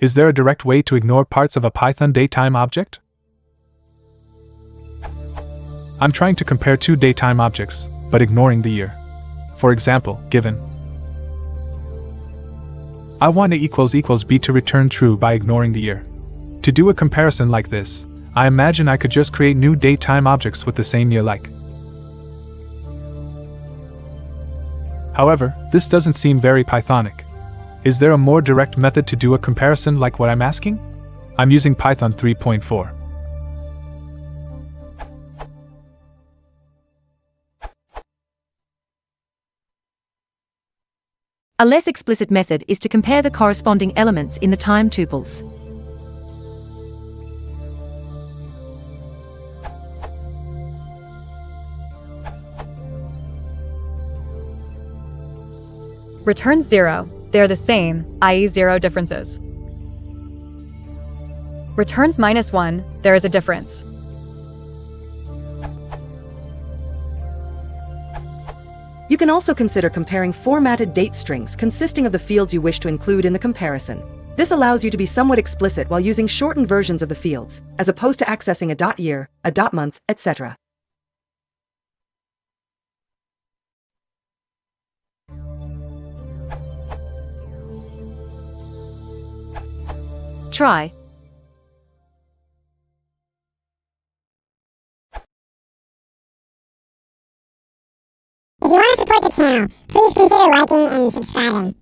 Is there a direct way to ignore parts of a Python datetime object? I'm trying to compare two datetime objects, but ignoring the year. For example, given I want A equals B to return true by ignoring the year. To do a comparison like this, I imagine I could just create new datetime objects with the same year like. However, this doesn't seem very Pythonic. Is there a more direct method to do a comparison like what I'm asking? I'm using Python 3.4. A less explicit method is to compare the corresponding elements in the time tuples. Returns 0. They are the same, i.e. 0 differences. Returns -1. There is a difference. You can also consider comparing formatted date strings consisting of the fields you wish to include in the comparison. This allows you to be somewhat explicit while using shortened versions of the fields, as opposed to accessing a .year, a .month, etc. Try. If you want to support the channel, please consider liking and subscribing.